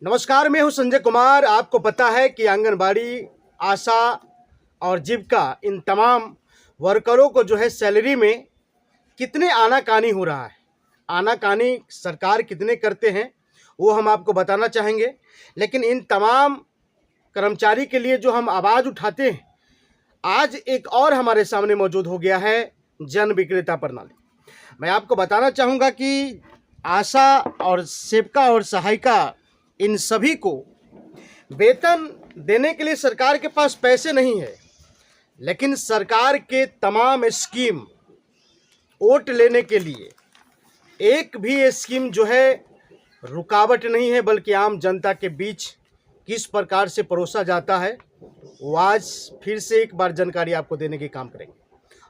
नमस्कार, मैं हूं संजय कुमार। आपको पता है कि आंगनबाड़ी, आशा और जीविका इन तमाम वर्करों को जो है सैलरी में कितने आनाकानी हो रहा है। आनाकानी सरकार कितने करते हैं वो हम आपको बताना चाहेंगे। लेकिन इन तमाम कर्मचारी के लिए जो हम आवाज़ उठाते हैं, आज एक और हमारे सामने मौजूद हो गया है जन विक्रेता प्रणाली। मैं आपको बताना चाहूँगा कि आशा और सेविका और सहायिका इन सभी को वेतन देने के लिए सरकार के पास पैसे नहीं है, लेकिन सरकार के तमाम स्कीम वोट लेने के लिए एक भी स्कीम जो है रुकावट नहीं है, बल्कि आम जनता के बीच किस प्रकार से परोसा जाता है वो आज फिर से एक बार जानकारी आपको देने की काम करेंगे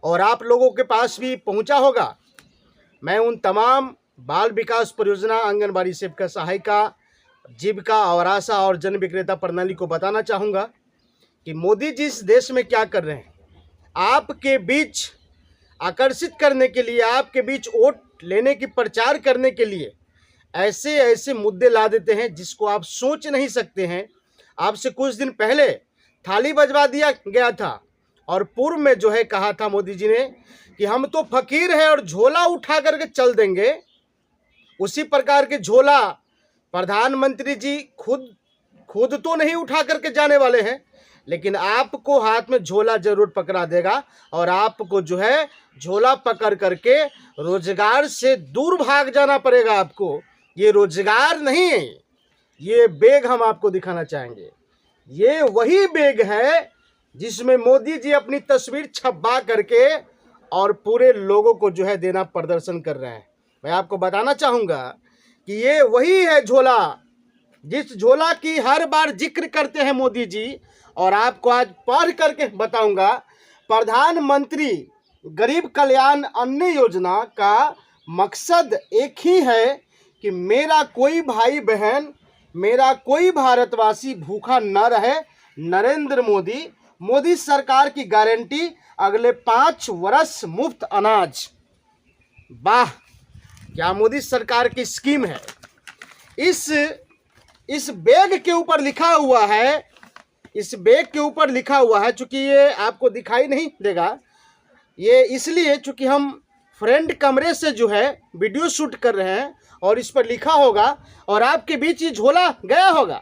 और आप लोगों के पास भी पहुंचा होगा। मैं उन तमाम बाल विकास परियोजना, आंगनबाड़ी सेविका, सहायिका, जीविका और आशा और जन विक्रेता प्रणाली को बताना चाहूँगा कि मोदी जी इस देश में क्या कर रहे हैं। आपके बीच आकर्षित करने के लिए, आपके बीच वोट लेने की प्रचार करने के लिए ऐसे ऐसे मुद्दे ला देते हैं जिसको आप सोच नहीं सकते हैं। आपसे कुछ दिन पहले थाली बजवा दिया गया था और पूर्व में जो है कहा था मोदी जी ने कि हम तो फकीर हैं और झोला उठा करके चल देंगे। उसी प्रकार के झोला प्रधानमंत्री जी खुद तो नहीं उठा करके जाने वाले हैं, लेकिन आपको हाथ में झोला जरूर पकड़ा देगा और आपको जो है झोला पकड़ करके रोजगार से दूर भाग जाना पड़ेगा। आपको ये रोजगार नहीं है, ये बैग हम आपको दिखाना चाहेंगे। ये वही बैग है जिसमें मोदी जी अपनी तस्वीर छपवा करके और पूरे लोगों को जो है देना प्रदर्शन कर रहे हैं। मैं आपको बताना चाहूँगा कि ये वही है झोला, जिस झोला की हर बार जिक्र करते हैं मोदी जी। और आपको आज पढ़ करके बताऊंगा, प्रधानमंत्री गरीब कल्याण अन्न योजना का मकसद एक ही है कि मेरा कोई भाई बहन, मेरा कोई भारतवासी भूखा न रहे। नरेंद्र मोदी सरकार की गारंटी, अगले 5 वर्ष मुफ्त अनाज। वाह, क्या मोदी सरकार की स्कीम है। इस बैग के ऊपर लिखा हुआ है, इस बैग के ऊपर लिखा हुआ है, चूंकि ये आपको दिखाई नहीं देगा, ये इसलिए चूंकि हम फ्रेंड कमरे से जो है वीडियो शूट कर रहे हैं और इस पर लिखा होगा और आपके बीच ये झोला गया होगा।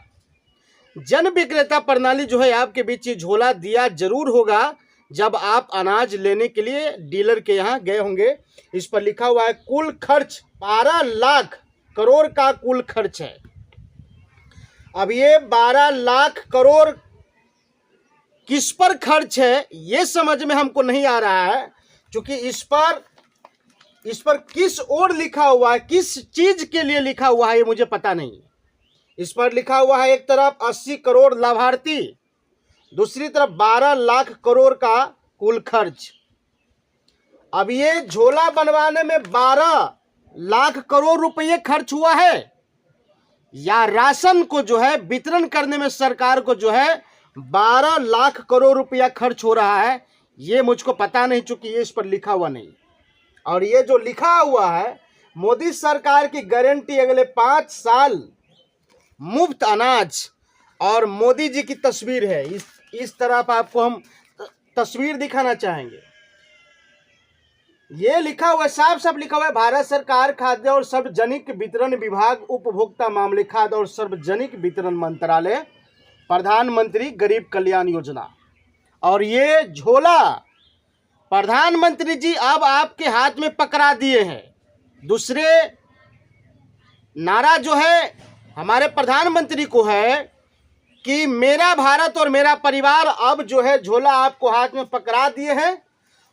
जन विक्रेता प्रणाली जो है आपके बीच ये झोला दिया जरूर होगा जब आप अनाज लेने के लिए डीलर के यहाँ गए होंगे। इस पर लिखा हुआ है कुल खर्च 12 लाख करोड़ का कुल खर्च है। अब ये 12 लाख करोड़ किस पर खर्च है ये समझ में हमको नहीं आ रहा है, क्योंकि इस पर किस ओर लिखा हुआ है, किस चीज के लिए लिखा हुआ है ये मुझे पता नहीं। इस पर लिखा हुआ है एक तरफ 80 करोड़ लाभार्थी, दूसरी तरफ 12 लाख करोड़ का कुल खर्च। अब ये झोला बनवाने में 12 लाख करोड़ रुपए खर्च हुआ है या राशन को जो है वितरण करने में सरकार को जो है 12 लाख करोड़ रुपया खर्च हो रहा है, ये मुझको पता नहीं, चूंकि ये इस पर लिखा हुआ नहीं। और ये जो लिखा हुआ है मोदी सरकार की गारंटी, अगले 5 साल मुफ्त अनाज, और मोदी जी की तस्वीर है। इस तरफ आपको हम तस्वीर दिखाना चाहेंगे। ये लिखा हुआ है, साफ लिखा हुआ है, भारत सरकार खाद्य और सार्वजनिक वितरण विभाग, उपभोक्ता मामले, खाद्य और सार्वजनिक वितरण मंत्रालय, प्रधानमंत्री गरीब कल्याण योजना। और ये झोला प्रधानमंत्री जी अब आपके हाथ में पकड़ा दिए हैं। दूसरे नारा जो है हमारे प्रधानमंत्री को है कि मेरा भारत और मेरा परिवार, अब जो है झोला आपको हाथ में पकड़ा दिए हैं।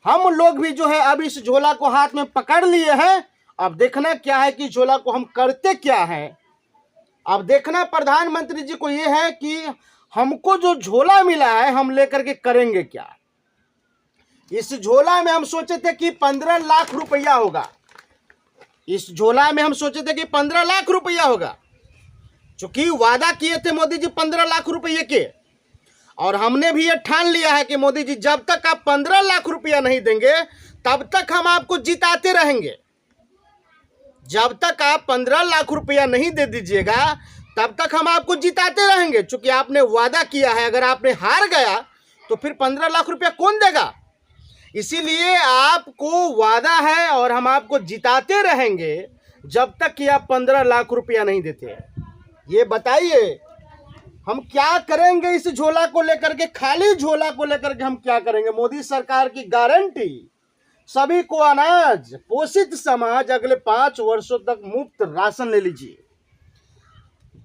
हम लोग भी जो है अब इस झोला को हाथ में पकड़ लिए हैं। अब देखना क्या है कि झोला को हम करते क्या है। अब देखना प्रधानमंत्री जी को ये है कि हमको जो झोला मिला है हम लेकर के करेंगे क्या। इस झोला में हम सोचे थे कि 15 लाख रुपया होगा। इस झोला में हम सोचे थे कि 15 लाख रुपया होगा, चूंकि वादा किए थे मोदी जी 15 लाख रुपये के, और हमने भी ये ठान लिया है कि मोदी जी जब तक आप 15 लाख रुपया नहीं देंगे तब तक हम आपको जिताते रहेंगे। जब तक आप 15 लाख रुपया नहीं दे दीजिएगा तब तक हम आपको जिताते रहेंगे, चूंकि आपने वादा किया है। अगर आपने हार गया तो फिर 15 लाख रुपया कौन देगा? इसीलिए आपको वादा है और हम आपको जिताते रहेंगे जब तक कि आप 15 लाख रुपया नहीं देते। ये बताइए हम क्या करेंगे इस झोला को लेकर के, खाली झोला को लेकर के हम क्या करेंगे? मोदी सरकार की गारंटी, सभी को अनाज, पोषित समाज, अगले 5 वर्षों तक मुफ्त राशन ले लीजिए।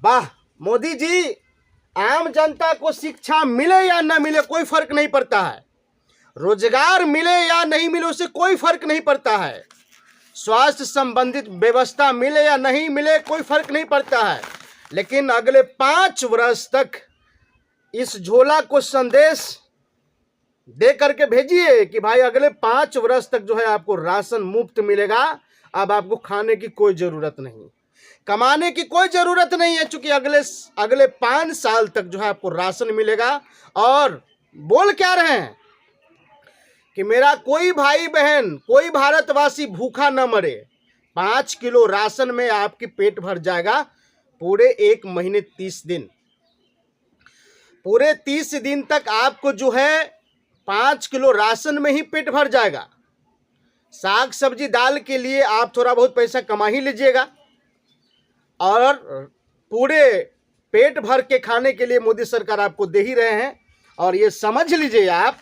वाह मोदी जी, आम जनता को शिक्षा मिले या न मिले कोई फर्क नहीं पड़ता है, रोजगार मिले या नहीं मिले उससे कोई फर्क नहीं पड़ता है, स्वास्थ्य संबंधित व्यवस्था मिले या नहीं मिले कोई फर्क नहीं पड़ता है, लेकिन अगले 5 वर्ष तक इस झोला को संदेश दे करके भेजिए कि भाई अगले 5 वर्ष तक जो है आपको राशन मुफ्त मिलेगा। अब आपको खाने की कोई जरूरत नहीं, कमाने की कोई जरूरत नहीं है, क्योंकि अगले 5 साल तक जो है आपको राशन मिलेगा। और बोल क्या रहे हैं कि मेरा कोई भाई बहन, कोई भारतवासी भूखा न मरे। 5 किलो राशन में आपकी पेट भर जाएगा पूरे 1 महीने 30 दिन। पूरे 30 दिन तक आपको जो है 5 किलो राशन में ही पेट भर जाएगा। साग सब्जी दाल के लिए आप थोड़ा बहुत पैसा कमा ही लीजिएगा, और पूरे पेट भर के खाने के लिए मोदी सरकार आपको दे ही रहे हैं। और ये समझ लीजिए आप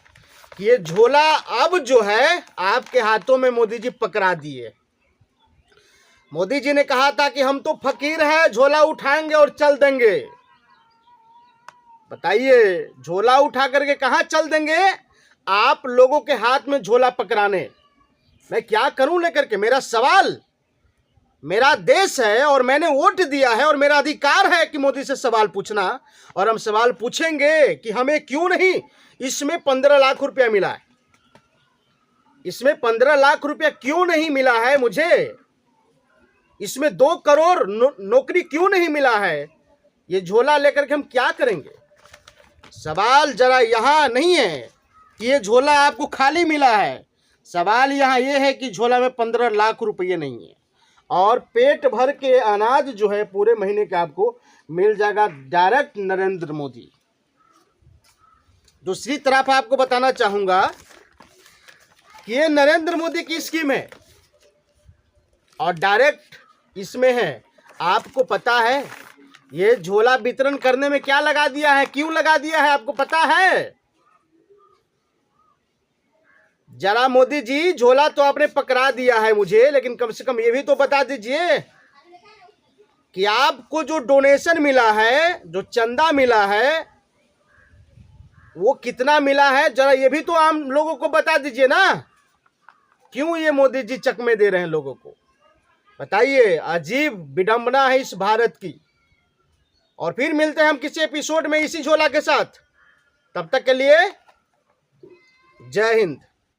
कि ये झोला अब जो है आपके हाथों में मोदी जी पकड़ा दिए। मोदी जी ने कहा था कि हम तो फकीर हैं, झोला उठाएंगे और चल देंगे। बताइए झोला उठा करके कहां चल देंगे? आप लोगों के हाथ में झोला पकड़ाने। मैं क्या करूं लेकर के? मेरा सवाल, मेरा देश है और मैंने वोट दिया है और मेरा अधिकार है कि मोदी से सवाल पूछना, और हम सवाल पूछेंगे कि हमें क्यों नहीं इसमें 15 लाख रुपया मिला है। इसमें 15 लाख रुपया क्यों नहीं मिला है मुझे? इसमें 2 करोड़ नौकरी क्यों नहीं मिला है? ये झोला लेकर के हम क्या करेंगे? सवाल जरा यहाँ नहीं है कि ये झोला आपको खाली मिला है, सवाल यहाँ ये है कि झोला में 15 लाख रुपये नहीं है और पेट भर के अनाज जो है पूरे महीने का आपको मिल जाएगा डायरेक्ट नरेंद्र मोदी। दूसरी तरफ आपको बताना चाहूंगा कि ये नरेंद्र मोदी की स्कीम है और डायरेक्ट इसमें है। आपको पता है ये झोला वितरण करने में क्या लगा दिया है, क्यों लगा दिया है, आपको पता है? जरा मोदी जी, झोला तो आपने पकड़ा दिया है मुझे, लेकिन कम से कम ये भी तो बता दीजिए कि आपको जो डोनेशन मिला है, जो चंदा मिला है, वो कितना मिला है, जरा ये भी तो आम लोगों को बता दीजिए ना। क्यों ये मोदी जी चकमे दे रहे हैं लोगों को? बताइए, अजीब विडंबना है इस भारत की। और फिर मिलते हैं हम किसी एपिसोड में इसी झोला के साथ। तब तक के लिए जय हिंद।